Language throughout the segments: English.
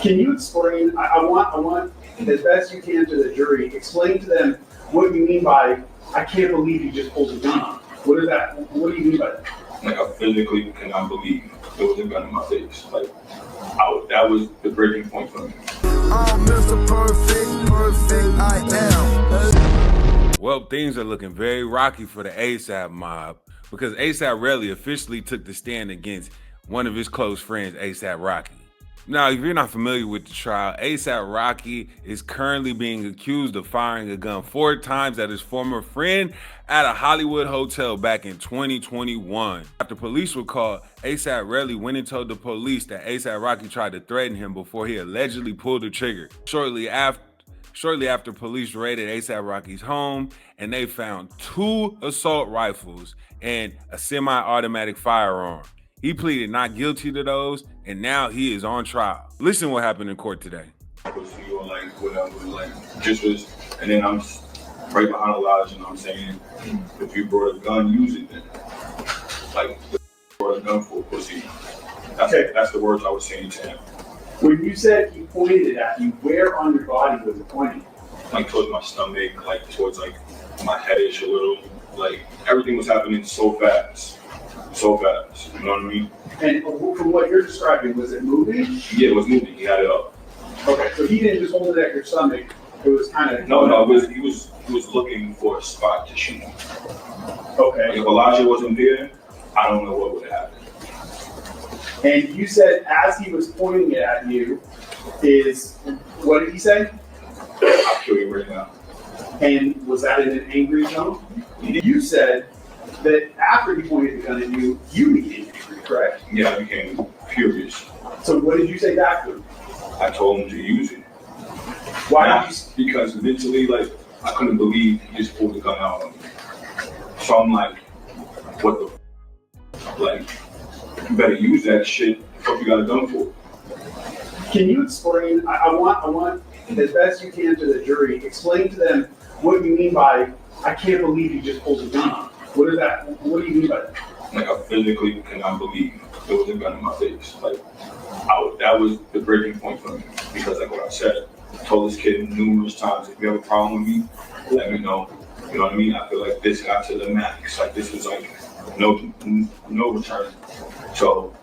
Can you explain? I want, as best you can to the jury, explain to them what you mean by "I can't believe you just pulled a gun." What is that? What do you mean by that? Like, I physically cannot believe there was a gun in my face. Like, that was the breaking point for me. I'm Mr. Perfect, I am. Well, things are looking very rocky for the ASAP mob because ASAP Relli officially took the stand against one of his close friends, ASAP Rocky. Now, if you're not familiar with the trial, ASAP Rocky is currently being accused of firing a gun 4 times at his former friend at a Hollywood hotel back in 2021. After police were called, ASAP Relli went and told the police that ASAP Rocky tried to threaten him before he allegedly pulled the trigger. Shortly after police raided ASAP Rocky's home, and they found 2 assault rifles and a semi-automatic firearm. He pleaded not guilty to those, and now he is on trial. Listen what happened in court today. You like whatever, like just was, and then I'm right behind the lodge, you know what I'm saying? If you brought a gun, use it then. Like, brought a gun for pussy. That's the words I was saying to him. When you said he pointed it at you, where on your body was it pointing? Like towards my stomach, like towards like my headish a little. Like everything was happening so fast. You know what I mean? And from what you're describing, was it moving? Yeah, it was moving. He had it up. Okay, so he didn't just hold it at your stomach. It was kind of no. He was looking for a spot to shoot. Okay. Like if Elijah wasn't there, I don't know what would have happened. And you said as he was pointing it at you, what did he say? I'll kill you right now. And was that in an angry tone? You said that after he pointed the gun at you, you became angry, correct? Yeah, I became furious. So what did you say back to him? I told him to use it. Why did you? Because mentally, like, I couldn't believe he just pulled the gun out on me. So I'm like, what the like, you better use that shit. What you got a gun for? Can you explain? I want, as best you can to the jury, explain to them what you mean by "I can't believe you just pulled a gun." What is that? What do you mean by that? Like, I physically cannot believe there was a gun in my face. Like, that was the breaking point for me. Because like what I said, I told this kid numerous times, if you have a problem with me, let me know. You know what I mean? I feel like this got to the max. Like, this was like no return. So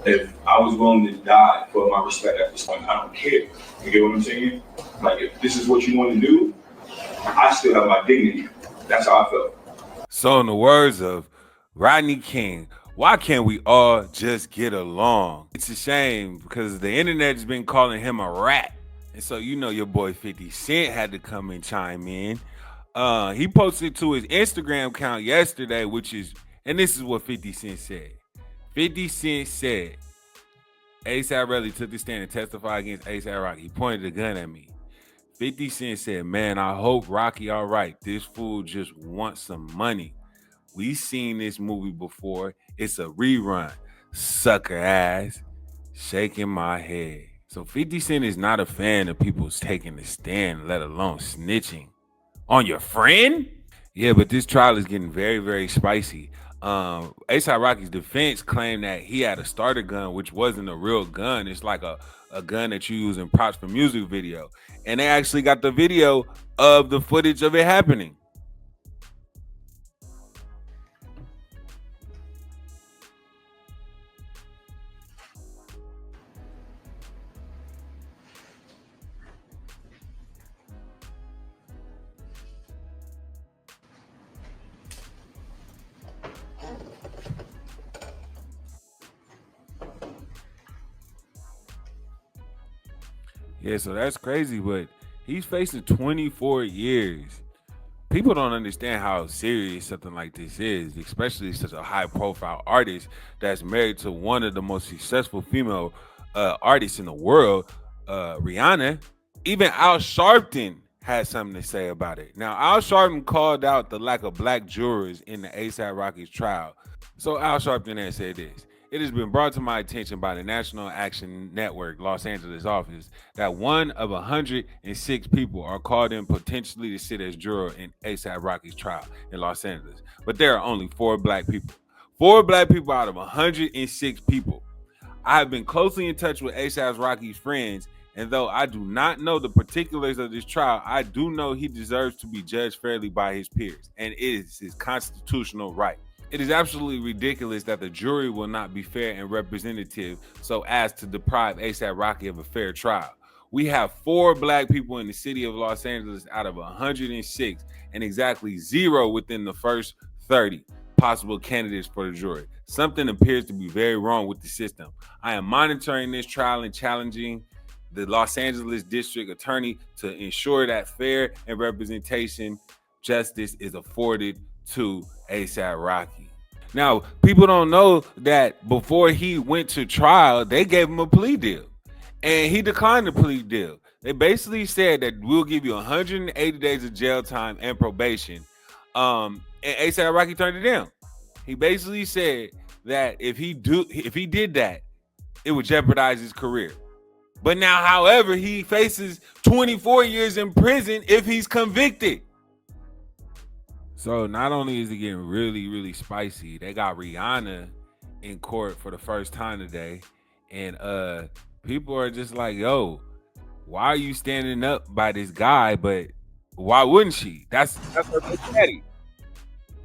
if I was willing to die for my respect at this point, I don't care. You get what I'm saying? Like, if this is what you want to do, I still have my dignity. That's how I felt. So in the words of Rodney King, why can't we all just get along? It's a shame because the internet's been calling him a rat. And so you know your boy 50 Cent had to come and chime in. He posted to his Instagram account yesterday, and this is what 50 Cent said. 50 Cent said, ASAP Relli took the stand and testified against ASAP Rocky. He pointed the gun at me. 50 Cent said, man, I hope Rocky all right. This fool just wants some money. We seen this movie before. It's a rerun. Sucker ass. Shaking my head. So 50 Cent is not a fan of people taking the stand, let alone snitching on your friend? Yeah, but this trial is getting very, very spicy. ASAP Rocky's defense claimed that he had a starter gun, which wasn't a real gun. It's like a gun that you use in props for music video. And they actually got the video of the footage of it happening. Yeah, so that's crazy, but he's facing 24 years. People don't understand how serious something like this is, especially such a high-profile artist that's married to one of the most successful female artists in the world, Rihanna. Even Al Sharpton had something to say about it. Now, Al Sharpton called out the lack of black jurors in the ASAP Rocky's trial. So Al Sharpton has said this. It has been brought to my attention by the National Action Network Los Angeles office that one of 106 people are called in potentially to sit as juror in ASAP Rocky's trial in Los Angeles. But there are only 4 black people. 4 black people out of 106 people. I have been closely in touch with ASAP Rocky's friends, and though I do not know the particulars of this trial, I do know he deserves to be judged fairly by his peers, and it is his constitutional right. It is absolutely ridiculous that the jury will not be fair and representative so as to deprive ASAP Rocky of a fair trial. We have 4 black people in the city of Los Angeles out of 106 and exactly 0 within the first 30 possible candidates for the jury. Something appears to be very wrong with the system. I am monitoring this trial and challenging the Los Angeles District Attorney to ensure that fair and representation justice is afforded to ASAP Rocky. Now, people don't know that before he went to trial, they gave him a plea deal. And he declined the plea deal. They basically said that we'll give you 180 days of jail time and probation. And ASAP Rocky turned it down. He basically said that if he did that, it would jeopardize his career. But now, however, he faces 24 years in prison if he's convicted. So not only is it getting really, really spicy, they got Rihanna in court for the first time today. And people are just like, yo, why are you standing up by this guy? But why wouldn't she? That's her big daddy.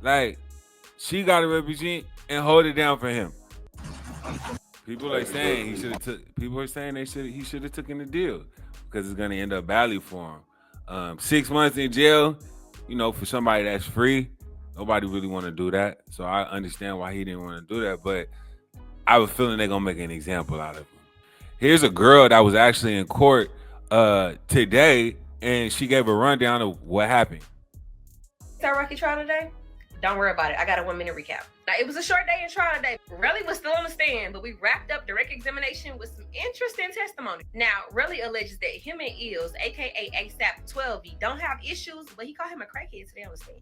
Like, she got to represent and hold it down for him. People are saying he should have took. People are saying he should have taken the deal because it's gonna end up badly for him. 6 months in jail, for somebody that's free, nobody really want to do that. So I understand why he didn't want to do that. But I have a feeling they're gonna make an example out of him. Here's a girl that was actually in court today, and she gave a rundown of what happened. That Rocky trial today? Don't worry about it. I got a 1-minute recap. Now, it was a short day in trial today. Relli was still on the stand, but we wrapped up direct examination with some interesting testimony. Now, Relli alleges that him and Ills, aka ASAP 12, don't have issues, but he called him a crackhead today on the stand.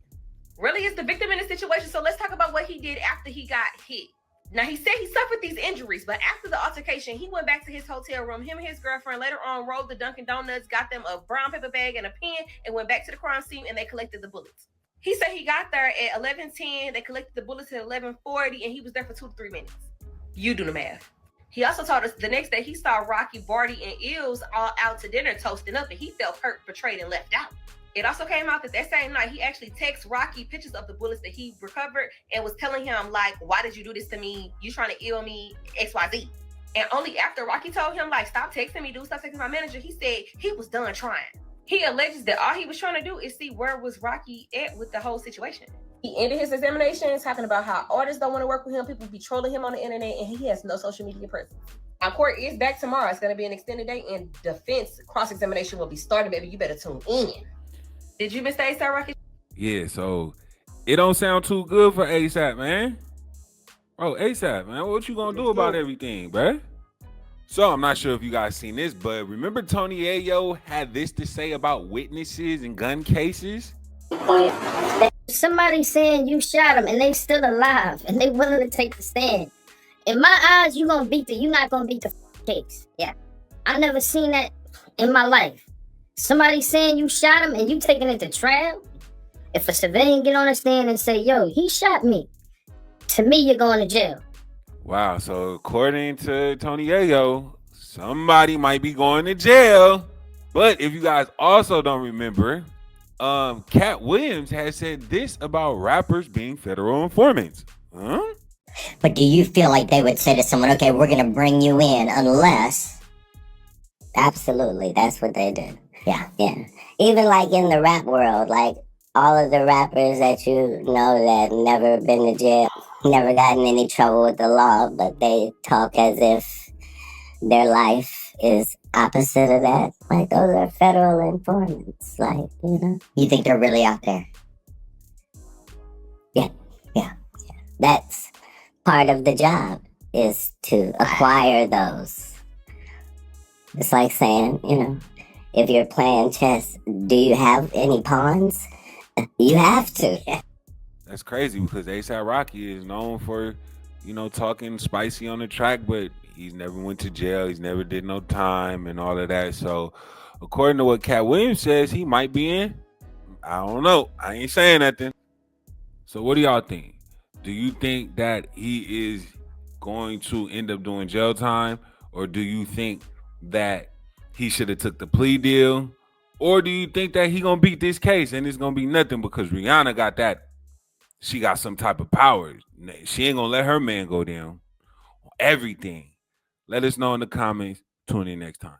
Relli is the victim in the situation, so let's talk about what he did after he got hit. Now, he said he suffered these injuries, but after the altercation, he went back to his hotel room. Him and his girlfriend later on rolled the Dunkin' Donuts, got them a brown paper bag and a pen, and went back to the crime scene, and they collected the bullets. He said he got there at 11:10, they collected the bullets at 11:40, and he was there for 2 to 3 minutes. You do the math. He also told us the next day he saw Rocky, Barty, and Ills all out to dinner toasting up, and he felt hurt, betrayed, and left out. It also came out that same night, he actually texted Rocky pictures of the bullets that he recovered and was telling him, like, why did you do this to me? You trying to ill me, XYZ. And only after Rocky told him, like, stop texting me, dude, stop texting my manager, he said he was done trying. He alleges that all he was trying to do is see where was Rocky at with the whole situation. He ended his examination talking about how artists don't want to work with him, people be trolling him on the internet, and he has no social media presence. Our court is back tomorrow. It's going to be an extended day, and defense cross-examination will be starting, baby. You better tune in. Did you miss the ASAP Rocky? Yeah, so it don't sound too good for ASAP, man. Bro, ASAP, man, what you gonna do about everything, bruh? So I'm not sure if you guys seen this, but remember Tony Ayo had this to say about witnesses and gun cases? Somebody saying you shot him and they still alive and they willing to take the stand. In my eyes, you're not gonna beat the case. Yeah. I never seen that in my life. Somebody saying you shot him and you taking it to trial. If a civilian get on the stand and say, yo, he shot me, to me, you're going to jail. Wow, so according to Tony Ayo, somebody might be going to jail. But if you guys also don't remember, Cat Williams has said this about rappers being federal informants. Huh? But do you feel like they would say to someone, okay, we're going to bring you in unless... Absolutely, that's what they do. Yeah. Even like in the rap world, like all of the rappers that you know that never been to jail, never gotten any trouble with the law, but they talk as if their life is opposite of that. Like, those are federal informants. Like, you think they're really out there? Yeah. That's part of the job, is to acquire those. It's like saying, if you're playing chess, do you have any pawns? You have to. That's crazy because ASAP Rocky is known for, talking spicy on the track, but he's never went to jail. He's never did no time and all of that. So according to what Cat Williams says, he might be in. I don't know. I ain't saying nothing. So what do y'all think? Do you think that he is going to end up doing jail time, or do you think that he should have took the plea deal, or do you think that he gonna beat this case and it's gonna be nothing because Rihanna got that? She got some type of power. She ain't gonna let her man go down. Everything. Let us know in the comments. Tune in next time.